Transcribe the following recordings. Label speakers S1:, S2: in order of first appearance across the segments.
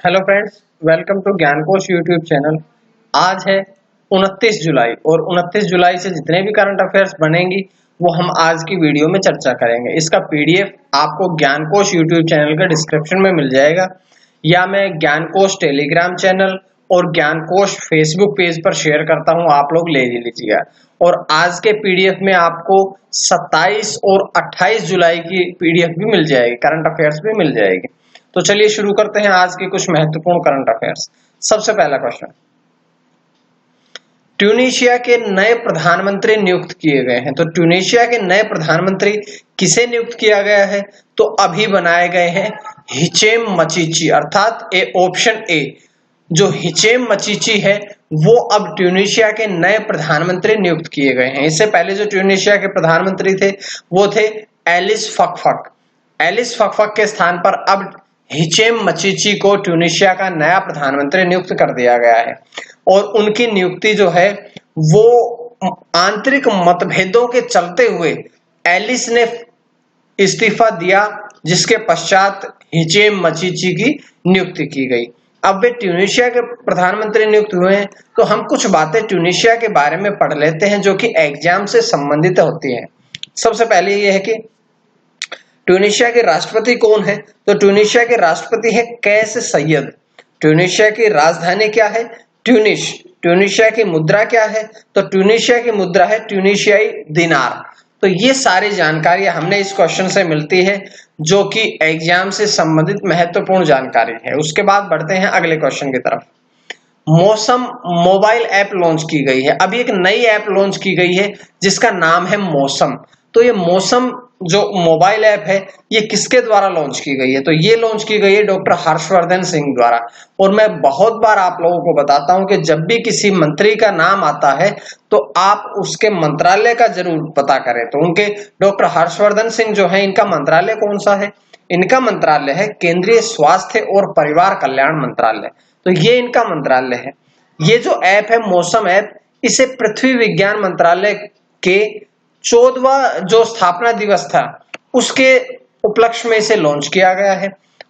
S1: Hello friends, welcome to Gyankosh YouTube channel. आज है 29 जुलाई और 29 जुलाई से जितने भी करंट अफेयर्स बनेंगी वो हम आज की वीडियो में चर्चा करेंगे। इसका पीडीएफ आपको ज्ञानकोश यूट्यूब चैनल के डिस्क्रिप्शन में मिल जाएगा, या मैं ज्ञानकोश टेलीग्राम चैनल और ज्ञानकोश फेसबुक पेज पर शेयर करता हूं, आप लोग ले लीजिएगा। और आज के पीडीएफ में आपको 27 और 28 जुलाई की पीडीएफ भी मिल जाएगी, करंट अफेयर्स भी मिल जाएगी। तो चलिए शुरू करते हैं आज के कुछ महत्वपूर्ण करंट अफेयर्स। सबसे पहला क्वेश्चन, ट्यूनीशिया के नए प्रधानमंत्री नियुक्त किए गए हैं। तो ट्यूनीशिया के नए प्रधानमंत्री किसे नियुक्त किया गया है? तो अभी बनाए गए हैं हिचेम मचीची, अर्थात ऑप्शन ए जो हिचेम मचीची है वो अब ट्यूनीशिया के नए प्रधानमंत्री नियुक्त किए गए हैं। इससे पहले जो ट्यूनीशिया के प्रधानमंत्री थे वो थे एलिस फकफक। एलिस फकफक के स्थान पर अब हिचेम मचीची को ट्यूनीशिया का नया प्रधानमंत्री नियुक्त कर दिया गया है। और उनकी नियुक्ति जो है वो आंतरिक मतभेदों के चलते हुए एलिस ने इस्तीफा दिया, जिसके पश्चात हिचेम मचीची की नियुक्ति की गई। अब वे ट्यूनीशिया के प्रधानमंत्री नियुक्त हुए हैं, तो हम कुछ बातें ट्यूनीशिया के बारे में पढ़ लेते हैं जो कि एग्जाम से संबंधित होती हैं। सबसे पहले यह है कि ट्यूनीशिया के राष्ट्रपति कौन है? तो ट्यूनीशिया के राष्ट्रपति है कैस सैयद। ट्यूनीशिया की राजधानी क्या है? ट्यूनिश। ट्यूनीशिया की मुद्रा क्या है? तो ट्यूनीशिया की मुद्रा है ट्यूनीशियाई दिनार। तो ये सारी जानकारियां हमने इस क्वेश्चन से मिलती है जो कि एग्जाम से संबंधित महत्वपूर्ण जानकारी है। उसके बाद बढ़ते हैं अगले क्वेश्चन की तरफ। मौसम मोबाइल ऐप लॉन्च की गई है। अभी एक नई ऐप लॉन्च की गई है जिसका नाम है मौसम। तो ये मौसम जो मोबाइल ऐप है ये किसके द्वारा लॉन्च की गई है? तो ये लॉन्च की गई है डॉक्टर हर्षवर्धन सिंह द्वारा। और मैं बहुत बार आप लोगों को बताता हूं कि जब भी किसी मंत्री का नाम आता है तो आप उसके मंत्रालय का जरूर पता करें। तो उनके डॉक्टर हर्षवर्धन सिंह जो है, इनका मंत्रालय कौन सा है? इनका मंत्रालय है केंद्रीय स्वास्थ्य और परिवार कल्याण मंत्रालय। तो ये इनका मंत्रालय है। ये जो ऐप है मौसम ऐप, इसे पृथ्वी विज्ञान मंत्रालय के 14वां जो स्थापना दिवस था उसके उपलक्ष्य में इसे लॉन्च किया गया है।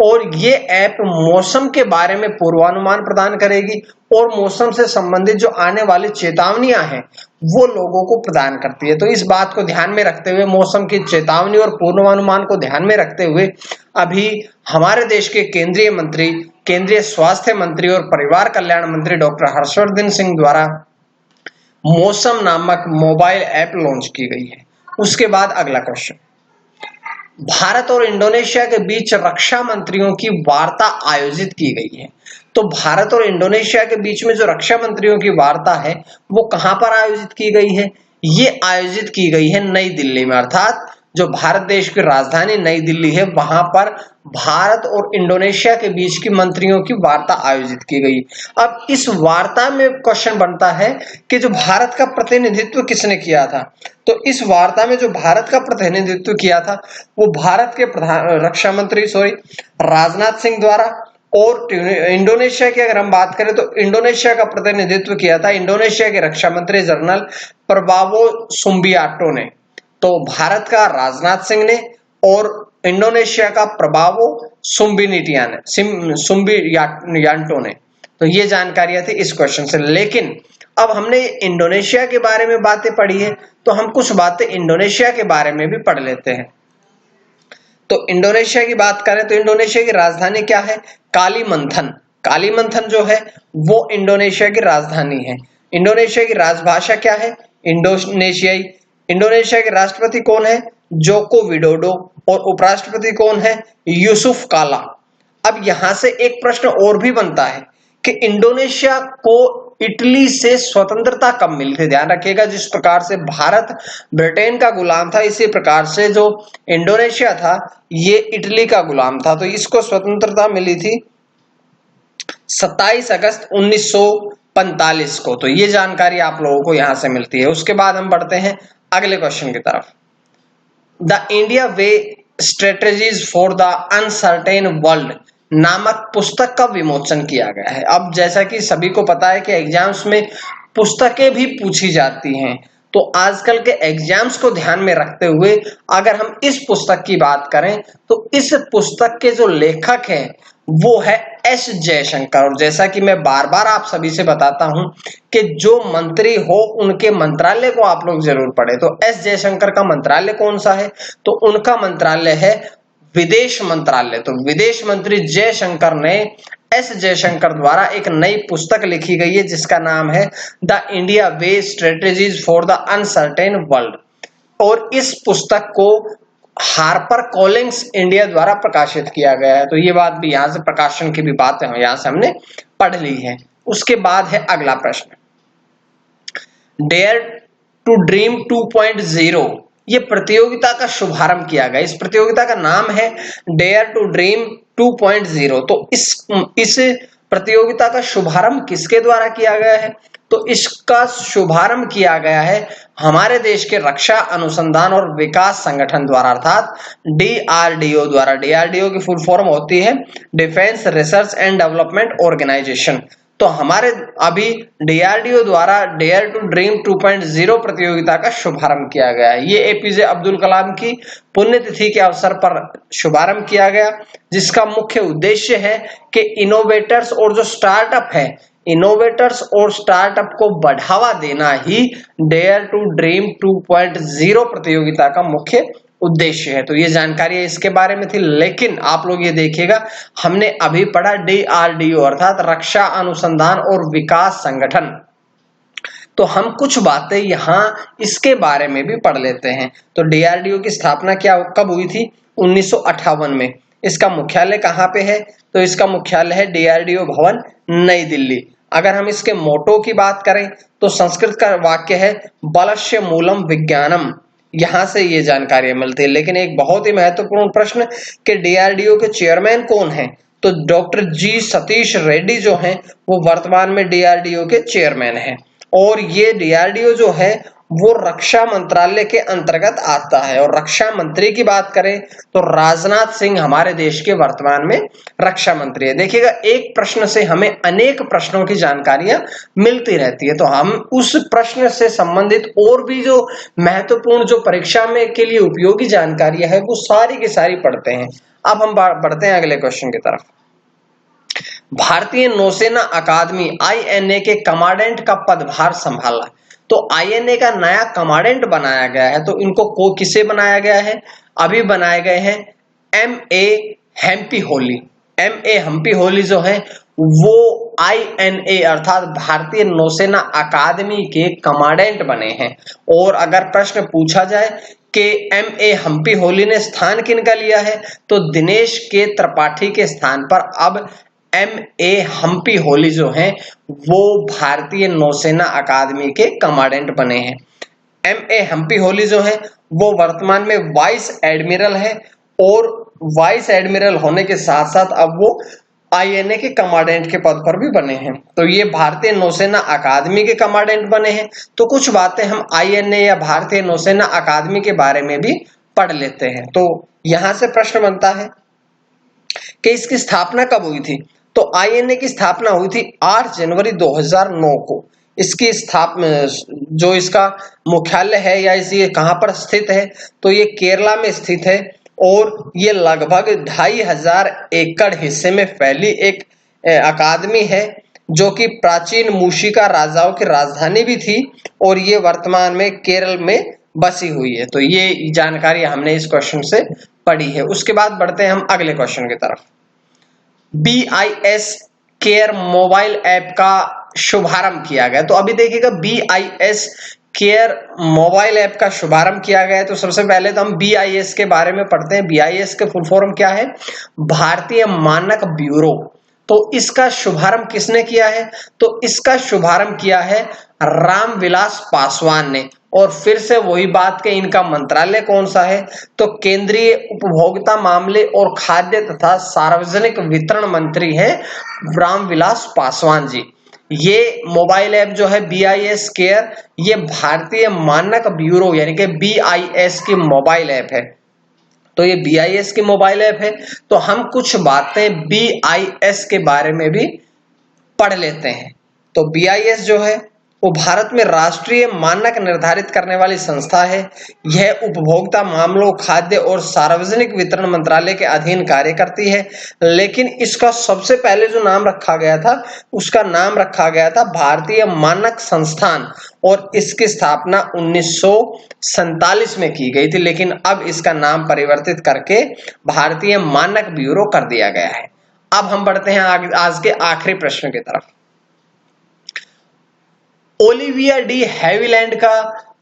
S1: और ये ऐप मौसम के बारे में पूर्वानुमान प्रदान करेगी और मौसम से संबंधित जो आने वाली चेतावनियां हैं वो लोगों को प्रदान करती है। तो इस बात को ध्यान में रखते हुए, मौसम की चेतावनी और पूर्वानुमान को ध्यान में रखते हुए, अभी हमारे देश के केंद्रीय मंत्री, केंद्रीय स्वास्थ्य मंत्री और परिवार कल्याण मंत्री डॉक्टर हर्षवर्धन सिंह द्वारा मौसम नामक मोबाइल ऐप लॉन्च की गई है। उसके बाद अगला क्वेश्चन, भारत और इंडोनेशिया के बीच रक्षा मंत्रियों की वार्ता आयोजित की गई है। तो भारत और इंडोनेशिया के बीच में जो रक्षा मंत्रियों की वार्ता है वो कहां पर आयोजित की गई है? ये आयोजित की गई है नई दिल्ली में, अर्थात जो भारत देश की राजधानी नई दिल्ली है वहां पर भारत और इंडोनेशिया के बीच की मंत्रियों की वार्ता आयोजित की गई। अब इस वार्ता में क्वेश्चन बनता है कि जो भारत का प्रतिनिधित्व किसने किया था? तो इस वार्ता में जो भारत का प्रतिनिधित्व किया था वो भारत के रक्षा मंत्री राजनाथ सिंह द्वारा। और इंडोनेशिया की अगर हम बात करें तो इंडोनेशिया का प्रतिनिधित्व किया था इंडोनेशिया के रक्षा मंत्री जनरल प्रबावो सुबियांतो ने। तो भारत का राजनाथ सिंह ने और इंडोनेशिया का प्रबावो सुबियांतो ने। तो ये जानकारियां थी इस क्वेश्चन से। लेकिन अब हमने इंडोनेशिया के बारे में बातें पढ़ी है तो हम कुछ बातें इंडोनेशिया के बारे में भी पढ़ लेते हैं। तो इंडोनेशिया की बात करें तो इंडोनेशिया की राजधानी क्या है? कालीमंथन। कालीमंथन जो है वो इंडोनेशिया की राजधानी है। इंडोनेशिया की राजभाषा क्या है? इंडोनेशियाई। इंडोनेशिया के राष्ट्रपति कौन है? Joko Widodo. और उपराष्ट्रपति कौन है? यूसुफ काला। अब यहां से एक प्रश्न और भी बनता है कि इंडोनेशिया को इटली से स्वतंत्रता कब मिली थी? ध्यान रखिएगा, जिस प्रकार से भारत ब्रिटेन का गुलाम था इसी प्रकार से जो इंडोनेशिया था ये इटली का गुलाम था। तो इसको स्वतंत्रता मिली थी 27 अगस्त 1945 को। तो ये जानकारी आप लोगों को यहां से मिलती है। उसके बाद हम बढ़ते हैं अगले क्वेश्चन की तरफ। The India way strategies for the uncertain world नामक पुस्तक का विमोचन किया गया है। अब जैसा कि सभी को पता है कि एग्जाम्स में पुस्तकें भी पूछी जाती हैं, तो आजकल के एग्जाम्स को ध्यान में रखते हुए अगर हम इस पुस्तक की बात करें तो इस पुस्तक के जो लेखक हैं वो है एस जयशंकर। और जैसा कि मैं बार बार आप सभी से बताता हूं कि जो मंत्री हो उनके मंत्रालय को आप लोग जरूर पढ़े। तो एस जयशंकर का मंत्रालय कौन सा है? तो उनका मंत्रालय है विदेश मंत्रालय। तो विदेश मंत्री जयशंकर ने, एस जयशंकर द्वारा एक नई पुस्तक लिखी गई है जिसका नाम है the India way strategies for the uncertain world. और इस पुस्तक को हार्पर कॉलिंग्स इंडिया द्वारा प्रकाशित किया गया है। तो ये बात भी यहां से, प्रकाशन की भी बात है, यहां से हमने पढ़ ली है। उसके बाद है अगला प्रश्न, डेयर टू ड्रीम 2.0। ये प्रतियोगिता का शुभारंभ किया गया। इस प्रतियोगिता का नाम है डेयर टू ड्रीम 2.0। तो इस प्रतियोगिता का शुभारंभ किसके द्वारा किया गया है? तो इसका शुभारंभ किया गया है हमारे देश के रक्षा अनुसंधान और विकास संगठन द्वारा, अर्थात डीआरडीओ द्वारा। डीआरडीओ की फुल फॉर्म होती है defence research and development organisation. तो हमारे अभी डीआरडीओ द्वारा डेयर टू ड्रीम 2.0 प्रतियोगिता का शुभारंभ किया गया है। ये एपीजे अब्दुल कलाम की पुण्यतिथि के अवसर पर शुभारंभ किया गया, जिसका मुख्य उद्देश्य है कि इनोवेटर्स और जो स्टार्टअप है, इनोवेटर्स और स्टार्टअप को बढ़ावा देना ही डेयर टू ड्रीम 2.0 प्रतियोगिता का मुख्य उद्देश्य है। तो ये जानकारी इसके बारे में थी। लेकिन आप लोग ये देखिएगा, हमने अभी पढ़ा डीआरडीओ अर्थात रक्षा अनुसंधान और विकास संगठन। तो हम कुछ बातें यहां इसके बारे में भी पढ़ लेते हैं। तो डीआरडीओ की स्थापना कब हुई थी? 1958 में। इसका मुख्यालय कहाँ पे है? तो इसका मुख्यालय है डीआरडीओ भवन, नई दिल्ली। अगर हम इसके मोटो की बात करें तो संस्कृत का वाक्य है बलस्य मूलम विज्ञानम। यहां से ये जानकारी मिलती है। लेकिन एक बहुत ही महत्वपूर्ण प्रश्न कि डीआरडीओ के चेयरमैन कौन हैं? तो डॉक्टर जी सतीश रेड्डी जो हैं वो वर्तमान में डीआरडीओ के चेयरमैन हैं। और ये डीआरडीओ जो है वो रक्षा मंत्रालय के अंतर्गत आता है। और रक्षा मंत्री की बात करें तो राजनाथ सिंह हमारे देश के वर्तमान में रक्षा मंत्री है। देखिएगा, एक प्रश्न से हमें अनेक प्रश्नों की जानकारियां मिलती रहती है। तो हम उस प्रश्न से संबंधित और भी जो महत्वपूर्ण, जो परीक्षा में के लिए उपयोगी जानकारियां है, वो सारी की सारी पढ़ते हैं। अब हम बढ़ते हैं अगले क्वेश्चन की तरफ। भारतीय नौसेना अकादमी आईएनए के कमांडेंट का पदभार संभाला। तो आईएनए का नया कमांडेंट बनाया गया है। तो इनको किसे बनाया गया है? अभी बनाए गए हैं एमए हम्पी होली। एमए हम्पी होली जो है वो आईएनए अर्थात भारतीय नौसेना अकादमी के कमांडेंट बने हैं। और अगर प्रश्न पूछा जाए कि एमए हम्पी होली ने स्थान किनका लिया है, तो दिनेश के त्रिपाठी के स्थान पर अब एमए हम्पी होली जो हैं वो भारतीय नौसेना अकादमी के कमांडेंट बने हैं। एमए हम्पी होली जो है वो वर्तमान में वाइस एडमिरल है। और वाइस एडमिरल होने के साथ साथ अब वो आईएनए के कमांडेंट के पद पर भी बने हैं। तो ये भारतीय नौसेना अकादमी के कमांडेंट बने हैं। तो कुछ बातें हम आईएनए या भारतीय नौसेना अकादमी के बारे में भी पढ़ लेते हैं। तो यहां से प्रश्न बनता है कि इसकी स्थापना कब हुई थी? तो आईएनए की स्थापना हुई थी 8 जनवरी 2009 को। इसकी स्थापना, जो इसका मुख्यालय है या इसे कहां पर स्थित है, तो ये केरला में स्थित है। और ये लगभग 2500 एकड़ हिस्से में फैली एक अकादमी है, जो कि प्राचीन मूशिका राजाओं की राजधानी भी थी। और ये वर्तमान में केरल में बसी हुई है। तो ये जानकारी हमने इस क्वेश्चन से पढ़ी है। उसके बाद बढ़ते हैं हम अगले क्वेश्चन की तरफ। BIS केयर मोबाइल ऐप का शुभारंभ किया गया। तो अभी देखिएगा, BIS केयर मोबाइल ऐप का शुभारंभ किया गया है। तो सबसे पहले तो हम BIS के बारे में पढ़ते हैं। BIS के फुल फॉर्म क्या है? भारतीय मानक ब्यूरो। तो इसका शुभारंभ किसने किया है? तो इसका शुभारंभ किया है रामविलास पासवान ने। और फिर से वही बात कि इनका मंत्रालय कौन सा है? तो केंद्रीय उपभोक्ता मामले और खाद्य तथा सार्वजनिक वितरण मंत्री हैं रामविलास पासवान जी। ये मोबाइल ऐप जो है BIS केयर, ये भारतीय मानक ब्यूरो यानी कि BIS की मोबाइल ऐप है। तो ये BIS की मोबाइल ऐप है। तो हम कुछ बातें BIS के बारे में भी पढ़ लेते हैं। तो BIS जो है वो भारत में राष्ट्रीय मानक निर्धारित करने वाली संस्था है। यह उपभोक्ता मामलों, खाद्य और सार्वजनिक वितरण मंत्रालय के अधीन कार्य करती है। लेकिन इसका सबसे पहले जो नाम रखा गया था उसका नाम रखा गया था भारतीय मानक संस्थान, और इसकी स्थापना 1947 में की गई थी। लेकिन अब इसका नाम परिवर्तित करके भारतीय मानक ब्यूरो कर दिया गया है। अब हम बढ़ते हैं आज के आखिरी प्रश्न की तरफ। ओलिविया डी हैविलैंड का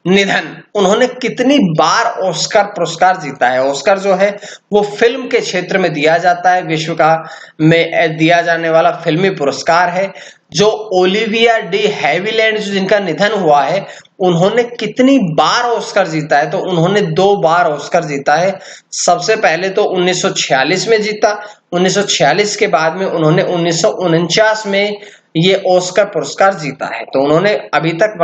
S1: निधन, उन्होंने कितनी बार ऑस्कर पुरस्कार जीता है? ऑस्कर जो है वो फिल्म के क्षेत्र में दिया जाता है, विश्व का में दिया जाने वाला फिल्मी पुरस्कार है। जो ओलिविया डी हैविलैंड जिनका निधन हुआ है, उन्होंने कितनी बार ऑस्कर जीता है? तो उन्होंने 2 बार ऑस्कर जीता है। सबसे पहले तो 1946 में जीता, 1946 के बाद में उन्होंने 1949 में ये ऑस्कर पुरस्कार जीता है। तो उन्होंने अभी तक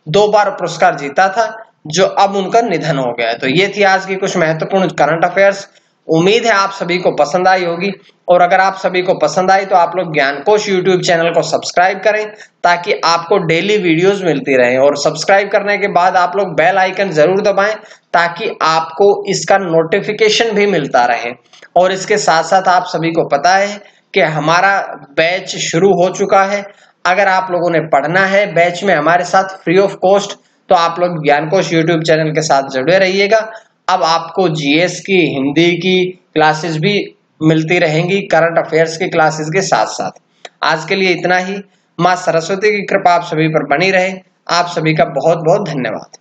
S1: 2 बार पुरस्कार जीता था, जो अब उनका निधन हो गया है। तो ये थी आज की कुछ महत्वपूर्ण करंट अफेयर्स। उम्मीद है आप सभी को पसंद आई होगी, और अगर आप सभी को पसंद आई तो आप लोग ज्ञानकोश यूट्यूब चैनल को सब्सक्राइब करें ताकि आपको डेली वीडियोस मिलती रहें। और सब्सक्राइब करने के बाद आप लोग बेल आइकन जरूर दबाएं ताकि आपको इसका नोटिफिकेशन भी मिलता रहे। और इसके साथ साथ आप सभी को पता है कि हमारा बैच शुरू हो चुका है। अगर आप लोगों ने पढ़ना है बैच में हमारे साथ फ्री ऑफ कॉस्ट, तो आप लोग ज्ञानकोश यूट्यूब चैनल के साथ जुड़े रहिएगा। अब आपको जीएस की, हिंदी की क्लासेस भी मिलती रहेंगी करंट अफेयर्स की क्लासेस के साथ साथ। आज के लिए इतना ही। मां सरस्वती की कृपा आप सभी पर बनी रहे। आप सभी का बहुत बहुत धन्यवाद।